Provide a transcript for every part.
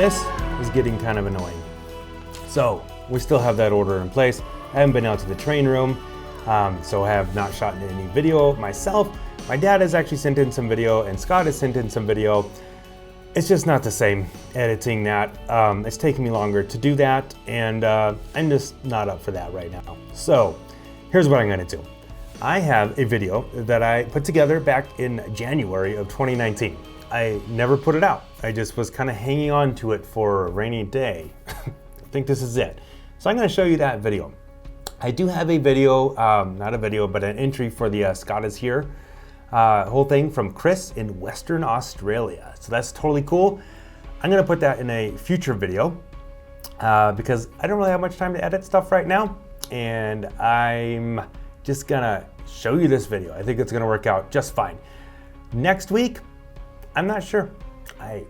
this is getting kind of annoying. So we still have that order in place. I haven't been out to the train room, so I have not shot any video myself. My dad has actually sent in some video and Scott has sent in some video. It's just not the same editing that. It's taking me longer to do that, and I'm just not up for that right now. So here's what I'm gonna do. I have a video that I put together back in January of 2019. I never put it out. I just was kind of hanging on to it for a rainy day. I think this is it. So I'm gonna show you that video. I do have a video, not a video, but an entry for the Scott is Here whole thing from Chris in Western Australia. So that's totally cool. I'm gonna put that in a future video because I don't really have much time to edit stuff right now. And I'm just gonna show you this video. I think it's gonna work out just fine. Next week, I'm not sure. I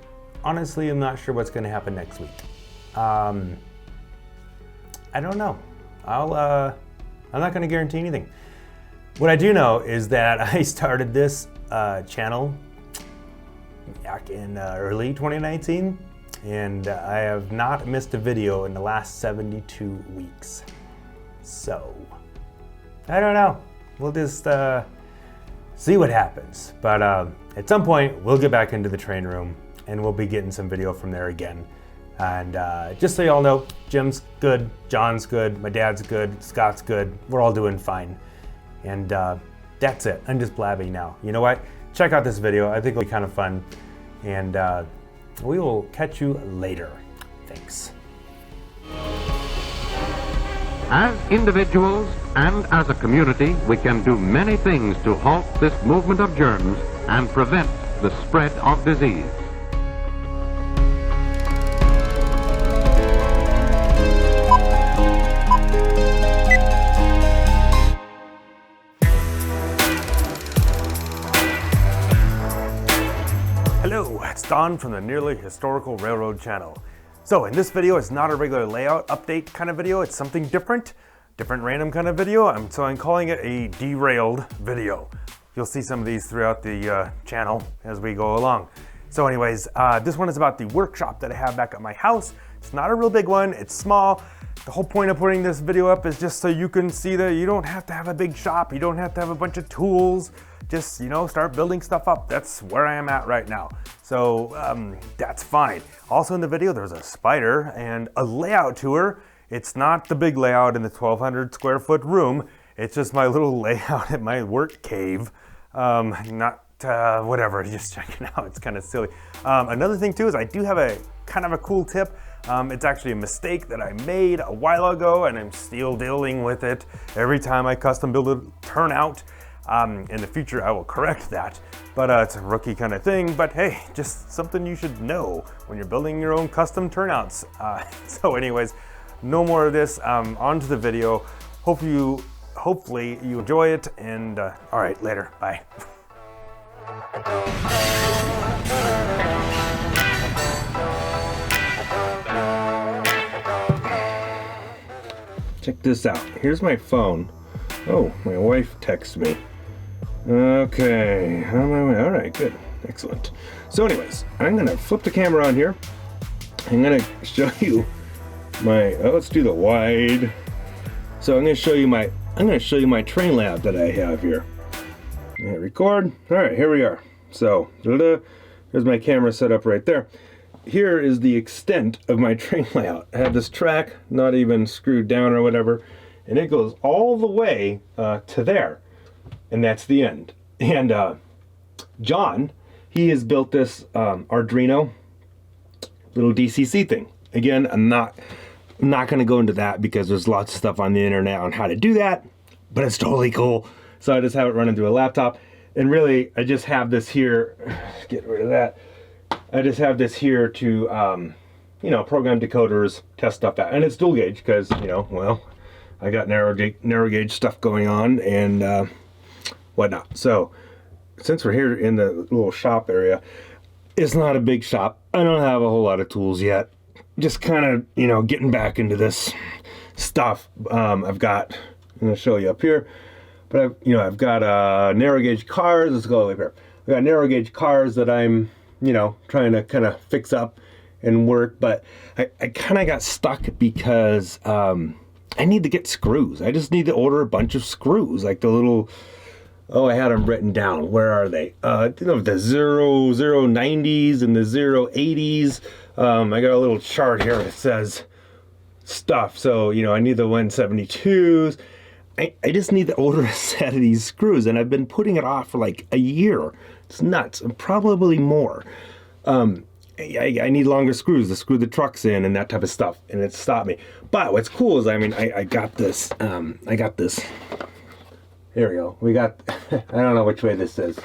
honestly am not sure what's gonna happen next week. I don't know. I'm not gonna guarantee anything. What I do know is that I started this channel back in early 2019, and I have not missed a video in the last 72 weeks. So, I don't know. We'll just see what happens. But at some point, we'll get back into the train room and we'll be getting some video from there again. And just so y'all know, Jim's good, John's good, my dad's good, Scott's good. We're all doing fine. And that's it. I'm just blabbing now. You know what? Check out this video. I think it'll be kind of fun. And we will catch you later. Thanks. As individuals and as a community, we can do many things to halt this movement of germs and prevent the spread of disease. Hello, it's Don from the Nearly Historical Railroad channel. So in this video, it's not a regular layout update kind of video, it's something different random kind of video. So I'm calling it a derailed video. You'll see some of these throughout the channel as we go along. So anyways, this one is about the workshop that I have back at my house. It's not a real big one, it's small. The whole point of putting this video up is just so you can see that you don't have to have a big shop, you don't have to have a bunch of tools. Just, you know, start building stuff up. That's where I am at right now. So that's fine. Also in the video, there's a spider and a layout tour. It's not the big layout in the 1,200 square foot room. It's just my little layout at my work cave. Whatever, just checking out. It's kind of silly. Another thing too is I do have a kind of a cool tip. It's actually a mistake that I made a while ago and I'm still dealing with it every time I custom build a turnout. In the future, I will correct that, but it's a rookie kind of thing. But hey, just something you should know when you're building your own custom turnouts. So anyways, no more of this. On to the video. Hopefully you enjoy it. And all right, later. Bye. Check this out. Here's my phone. Oh, my wife texted me. Okay, on my way. All right, good, excellent. So anyways, I'm gonna flip the camera on here. I'm gonna show you my, let's do the wide. So I'm gonna show you my train layout that I have here. Record. All right, here we are. So there's my camera set up right there. Here is the extent of my train layout. I have this track, not even screwed down or whatever, and it goes all the way to there. And that's the end. And John, he has built this Arduino little DCC thing. Again, I'm not going to go into that because there's lots of stuff on the internet on how to do that, but it's totally cool. So I just have it running through a laptop. And really, I just have this here, get rid of that. I just have this here to, you know, program decoders, test stuff out. And it's dual gauge because, you know, well, I got narrow gauge stuff going on and whatnot. So since we're here in the little shop area, it's not a big shop. I don't have a whole lot of tools yet. Just kind of, you know, getting back into this stuff. I've got, I'm going to show you up here, but I've got narrow gauge cars. Let's go over here. I've got narrow gauge cars that I'm, you know, trying to kind of fix up and work, but I kind of got stuck because I need to get screws. I just need to order a bunch of screws, like the little, oh, I had them written down. Where are they? You know, the 090s and the 080s. I got a little chart here that says stuff. So, you know, I need the 172s. I just need to order a set of these screws, and I've been putting it off for like a year. It's nuts, and probably more. I need longer screws to screw the trucks in and that type of stuff, and it stopped me. But what's cool is, I mean, I got this. I got this. Here we go. We got. I don't know which way this is.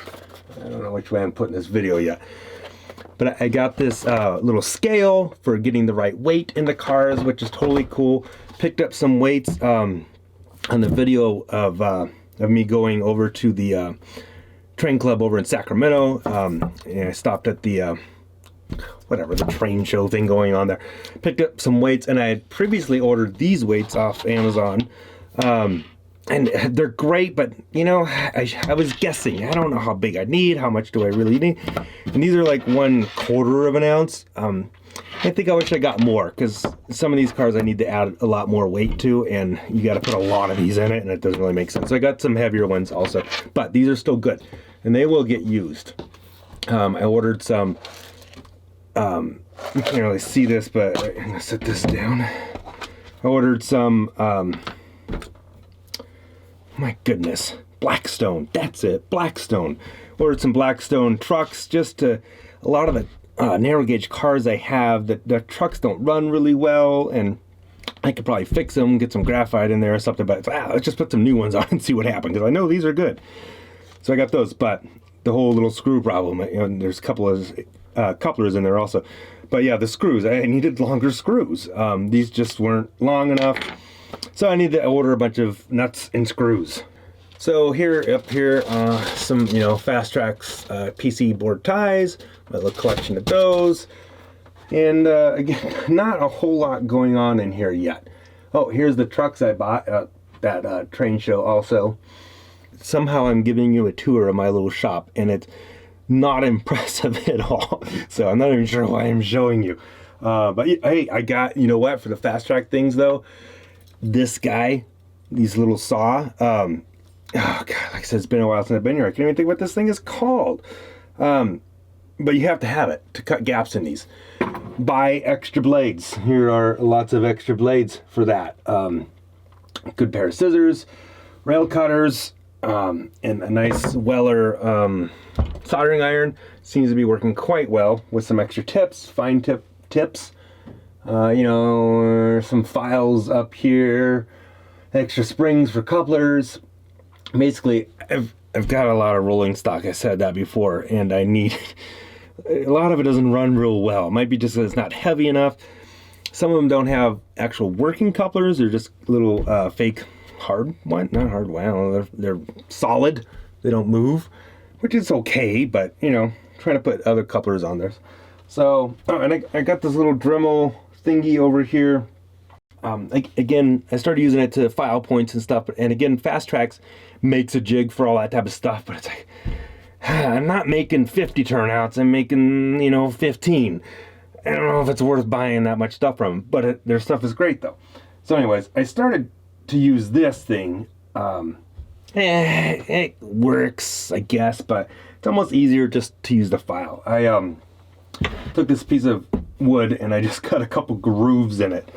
I don't know which way I'm putting this video yet. But I got this little scale for getting the right weight in the cars, which is totally cool. Picked up some weights on the video of me going over to the train club over in Sacramento. And I stopped at the whatever, the train show thing going on there. Picked up some weights, and I had previously ordered these weights off Amazon. And they're great, but you know, I was guessing. I don't know how big I need, how much do I really need. And these are like 1/4 of an ounce. I think I wish I got more, because some of these cars I need to add a lot more weight to, and you got to put a lot of these in it, and it doesn't really make sense. So I got some heavier ones also, but these are still good, and they will get used. I ordered some, you can't really see this, but I'm gonna set this down. I ordered some, my goodness, Blackstone, that's it, Blackstone. Ordered some Blackstone trucks, just to, a lot of the narrow gauge cars I have, that the trucks don't run really well, and I could probably fix them, get some graphite in there or something, but let's just put some new ones on and see what happens, because I know these are good. So I got those, but the whole little screw problem, you know, there's a couple of couplers in there also. But yeah, the screws, I needed longer screws. These just weren't long enough, so I needed to order a bunch of nuts and screws. So up here, some, you know, Fast Tracks PC board ties, my little collection of those. And again, not a whole lot going on in here yet. Oh, here's the trucks I bought at that train show also. Somehow I'm giving you a tour of my little shop, and it's not impressive at all. So I'm not even sure why I'm showing you. But hey, I got, you know what, for the Fast Track things though, this guy, these little saw, oh God, like I said, it's been a while since I've been here. I can't even think what this thing is called. But you have to have it to cut gaps in these. Buy extra blades. Here are lots of extra blades for that. Good pair of scissors, rail cutters, and a nice Weller soldering iron. Seems to be working quite well with some extra tips, fine tips. You know, some files up here, extra springs for couplers. Basically, I've got a lot of rolling stock. I said that before, and I need a lot of it doesn't run real well. It might be just that it's not heavy enough. Some of them don't have actual working couplers. They're just little fake hard one, not hard. Well, they're solid. They don't move, which is okay. But you know, trying to put other couplers on there. So, and I got this little Dremel thingy over here. Again, I started using it to file points and stuff, and again, Fast Tracks makes a jig for all that type of stuff, but it's like, I'm not making 50 turnouts, I'm making, you know, 15. I don't know if it's worth buying that much stuff from them, but their stuff is great though. So anyways, I started to use this thing. It works, I guess, but it's almost easier just to use the file. I took this piece of wood and I just cut a couple grooves in it.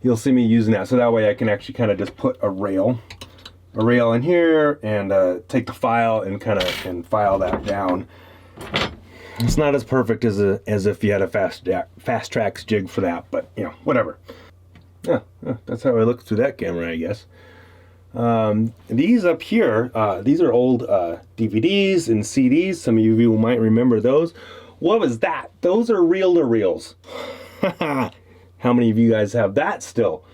You'll see me using that, so that way I can actually kind of just put a rail in here and take the file and kind of file that down. It's not as perfect as if you had a Fast Tracks jig for that, but you know, whatever. Yeah, that's how I look through that camera, I guess. These up here, these are old DVDs and CDs. Some of you might remember those. What was that? Those are reel-to-reels. How many of you guys have that still?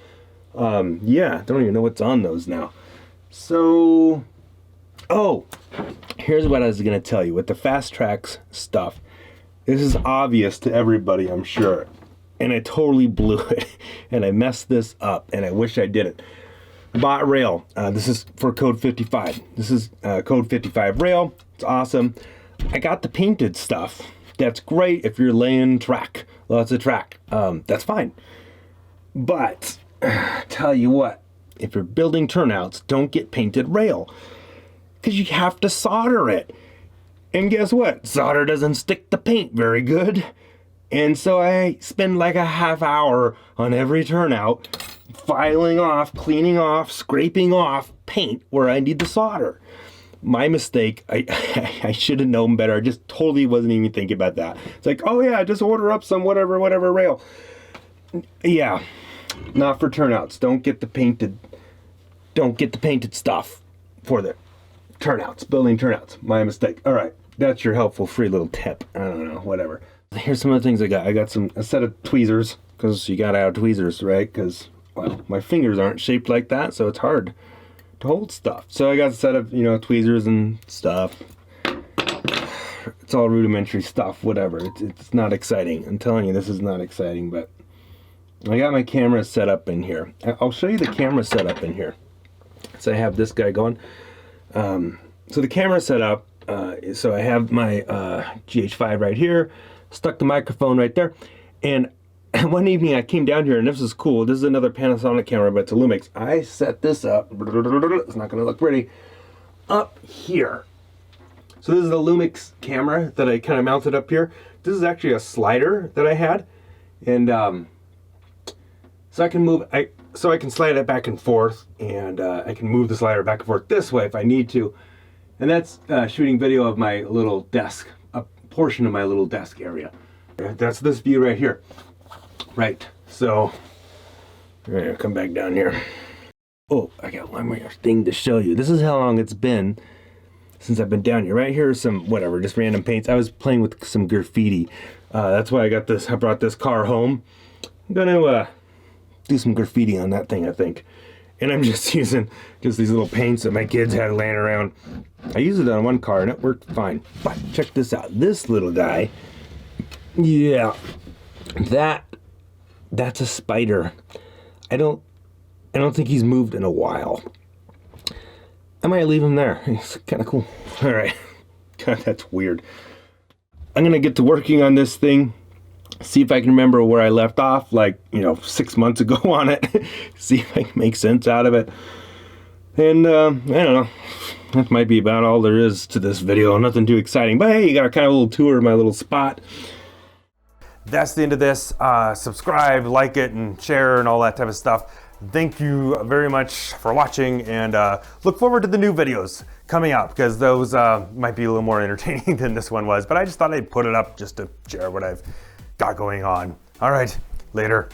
Yeah, don't even know what's on those now. So, oh, here's what I was going to tell you. With the Fast Tracks stuff, this is obvious to everybody, I'm sure. And I totally blew it. And I messed this up, and I wish I didn't. Bought rail. This is for code 55. This is code 55 rail. It's awesome. I got the painted stuff. That's great if you're laying track, lots of track. That's fine. But tell you what, if you're building turnouts, don't get painted rail, because you have to solder it. And guess what? Solder doesn't stick to paint very good. And so I spend like a half hour on every turnout, filing off, cleaning off, scraping off paint where I need to solder. My mistake, I should have known better. I just totally wasn't even thinking about that. It's like, oh yeah, just order up some whatever rail. Yeah, not for turnouts. Don't get the painted stuff for the turnouts, building turnouts. My mistake. All right, that's your helpful free little tip. I don't know, whatever. Here's some of the things I got. I got a set of tweezers, because you gotta have tweezers, right? Because, well, my fingers aren't shaped like that, so it's hard to hold stuff. So I got a set of, tweezers and stuff. It's all rudimentary stuff, whatever. It's not exciting. I'm telling you, this is not exciting, but I got my camera set up in here. I'll show you the camera setup in here. So I have this guy going. So the camera set up, so I have my GH5 right here, stuck the microphone right there, and one evening I came down here, and this is cool. This is another Panasonic camera, but it's a Lumix. I set this up, it's not gonna look pretty, up here. So this is a Lumix camera that I kind of mounted up here. This is actually a slider that I had, and so I can move, so I can slide it back and forth, and I can move the slider back and forth this way if I need to. And that's shooting video of my little desk, a portion of my little desk area. That's this view right here. Right, so I'm gonna come back down here. Oh, I got one more thing to show you. This is how long it's been since I've been down here. Right here are some, whatever, just random paints. I was playing with some graffiti. That's why I got this, I brought this car home. I'm gonna do some graffiti on that thing, I think. And I'm just using these little paints that my kids had laying around. I used it on one car and it worked fine. But check this out. This little guy, yeah, that's a spider. I don't think he's moved in a while. I might leave him there. He's kind of cool. All right. God, that's weird. I'm gonna get to working on this thing. See if I can remember where I left off, like, 6 months ago on it. See if I can make sense out of it. And I don't know. That might be about all there is to this video. Nothing too exciting. But hey, you got a kind of a little tour of my little spot. That's the end of this. Subscribe, like it, and share, and all that type of stuff. Thank you very much for watching, and look forward to the new videos coming out, because those might be a little more entertaining than this one was. But I just thought I'd put it up just to share what I've got going on. All right, later.